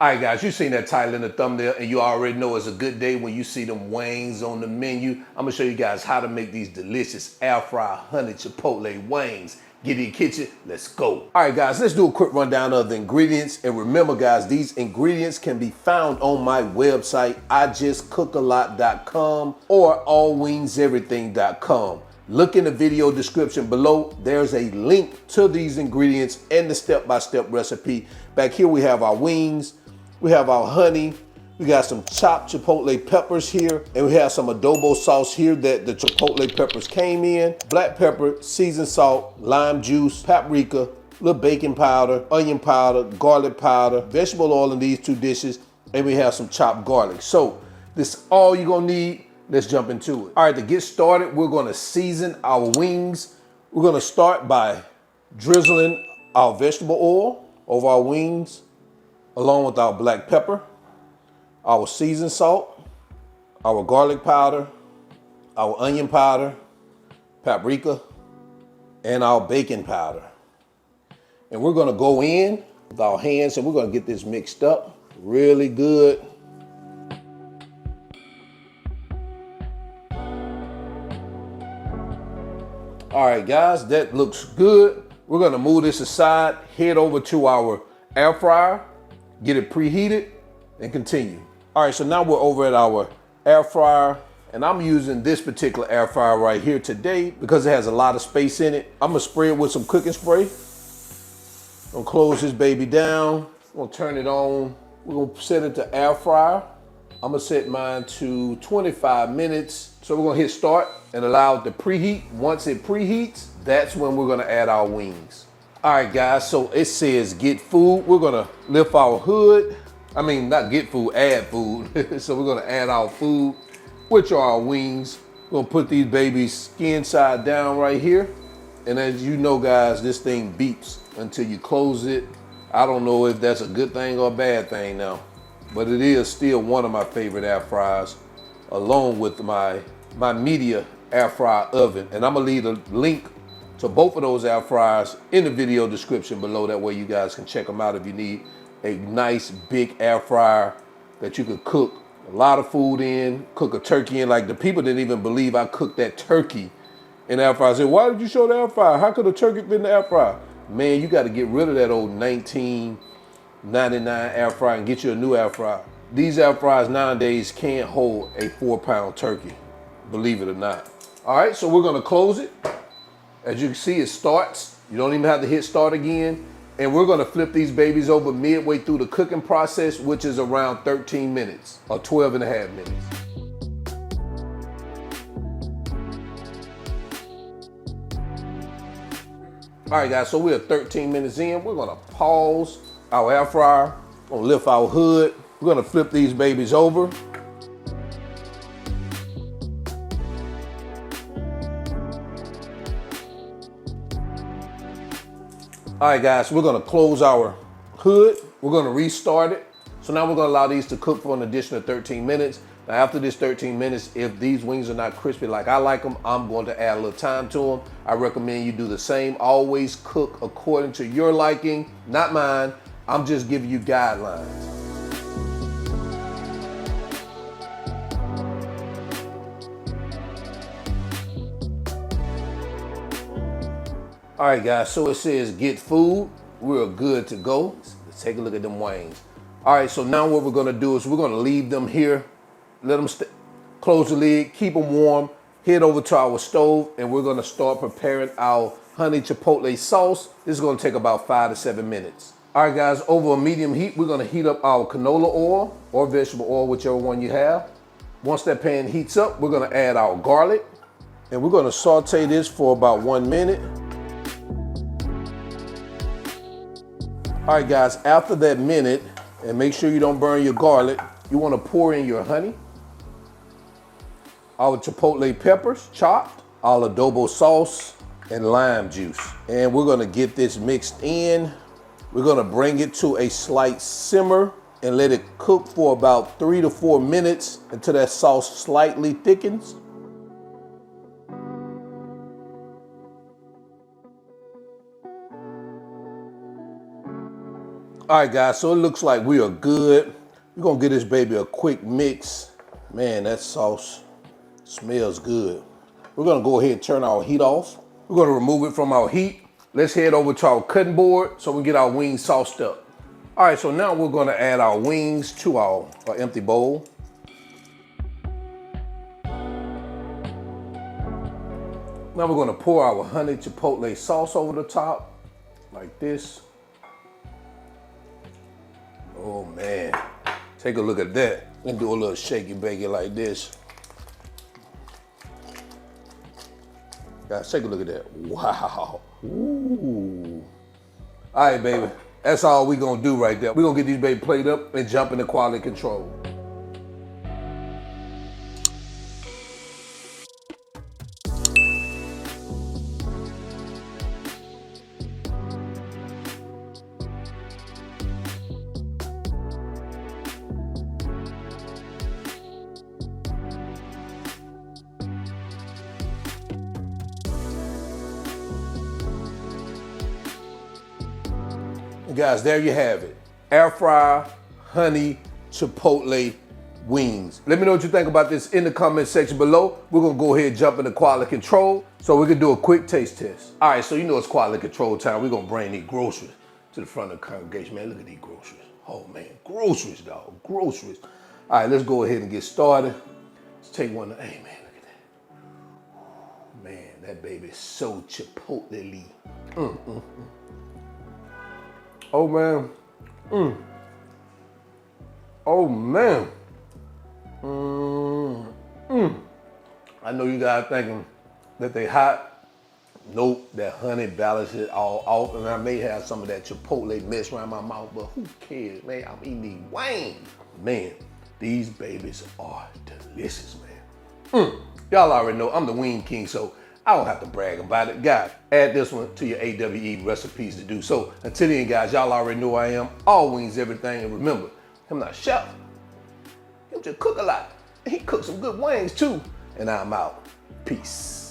All right, guys, you seen that title in the thumbnail, and you already know it's a good day when you see them wings on the menu. I'm gonna show you guys how to make these delicious air fry honey chipotle wings. Get in the kitchen, let's go. All right, guys, let's do a quick rundown of the ingredients. And remember, guys, these ingredients can be found on my website, ijustcookalot.com or allwingseverything.com. Look in the video description below. There's a link to these ingredients and the step-by-step recipe. Back here we have our wings, we have our honey, we got some chopped chipotle peppers here, and we have some adobo sauce here that the chipotle peppers came in, black pepper, seasoned salt, lime juice, paprika, little baking powder, onion powder, garlic powder, vegetable oil in these two dishes, and we have some chopped garlic. So this is all you're gonna need. Let's jump into it. All right, to get started, we're gonna season our wings. We're gonna start by drizzling our vegetable oil over our wings, along with our black pepper, our seasoned salt, our garlic powder, our onion powder, paprika, and our baking powder. And we're gonna go in with our hands and we're gonna get this mixed up really good. All right, guys, that looks good. We're gonna move this aside, head over to our air fryer, get it preheated, and continue. All right, so now we're over at our air fryer, and I'm using this particular air fryer right here today because it has a lot of space in it. I'm gonna spray it with some cooking spray. I'm gonna close this baby down. I'm gonna turn it on. We're gonna set it to air fryer. I'm gonna set mine to 25 minutes. So we're gonna hit start and allow it to preheat. Once it preheats, that's when we're gonna add our wings. All right, guys, so it says get food. We're gonna lift our hood. I mean, not get food, add food. So we're gonna add our food, which are our wings. We're gonna put these babies skin side down right here. And as you know, guys, this thing beeps until you close it. I don't know if that's a good thing or a bad thing now, but it is still one of my favorite air fryers, along with my media air fryer oven. And I'm gonna leave a link to both of those air fryers in the video description below. That way you guys can check them out if you need a nice big air fryer that you could cook a lot of food in, cook a turkey in. Like, the people didn't even believe I cooked that turkey in the air fryer. I said, why did you show the air fryer? How could a turkey fit in the air fryer? Man, you got to get rid of that old 1999 air fryer and get you a new air fryer. These air fryers nowadays can't hold a 4-pound turkey, believe it or not. All right, so we're gonna close it. As you can see, it starts. You don't even have to hit start again. And we're gonna flip these babies over midway through the cooking process, which is around 13 minutes or 12 and a half minutes. All right, guys, so we're 13 minutes in. We're gonna pause our air fryer. We're gonna lift our hood. We're gonna flip these babies over. All right, guys, we're gonna close our hood. We're gonna restart it. So now we're gonna allow these to cook for an additional 13 minutes. Now after this 13 minutes, if these wings are not crispy like I like them, I'm going to add a little time to them. I recommend you do the same. Always cook according to your liking, not mine. I'm just giving you guidelines. All right, guys, so it says get food. We're good to go. Let's take a look at them wings. All right, so now what we're gonna do is we're gonna leave them here, let them close the lid, keep them warm, head over to our stove, and we're gonna start preparing our honey chipotle sauce. This is gonna take about 5 to 7 minutes. All right, guys, over a medium heat, we're gonna heat up our canola oil or vegetable oil, whichever one you have. Once that pan heats up, we're gonna add our garlic, and we're gonna saute this for about 1 minute. All right, guys, after that minute, and make sure you don't burn your garlic, you wanna pour in your honey, our chipotle peppers chopped, our adobo sauce, and lime juice. And we're gonna get this mixed in. We're gonna bring it to a slight simmer and let it cook for about 3 to 4 minutes until that sauce slightly thickens. All right, guys, so it looks like we are good. We're gonna give this baby a quick mix. Man, that sauce smells good. We're gonna go ahead and turn our heat off. We're gonna remove it from our heat. Let's head over to our cutting board so we get our wings sauced up. All right, so now we're gonna add our wings to our empty bowl. Now we're gonna pour our honey chipotle sauce over the top, like this. Oh man, take a look at that. Let's do a little shaky bakey like this. Guys, take a look at that. Wow. Ooh. All right, baby. That's all we gonna do right there. We're gonna get these baby plated up and jump into quality control. Guys, there you have it. Air fryer, honey, chipotle wings. Let me know what you think about this in the comment section below. We're gonna go ahead and jump into quality control so we can do a quick taste test. All right, so you know it's quality control time. We're gonna bring these groceries to the front of the congregation. Man, look at these groceries. Oh man, groceries, dog, groceries. All right, let's go ahead and get started. Let's take one. Hey man, look at that. Man, that baby is so chipotle-y. Oh man, oh man. I know you guys thinking that they hot. Nope, that honey balances it all off, and I may have some of that chipotle mess around my mouth, but who cares, man? I'm eating these wings. Man, these babies are delicious, man. Y'all already know I'm the wing king, so I don't have to brag about it. Guys, add this one to your AWE recipes to do. So until then, guys, y'all already know who I am. All wings, everything. And remember, I'm not a chef. He just cook a lot. He cooks some good wings too. And I'm out. Peace.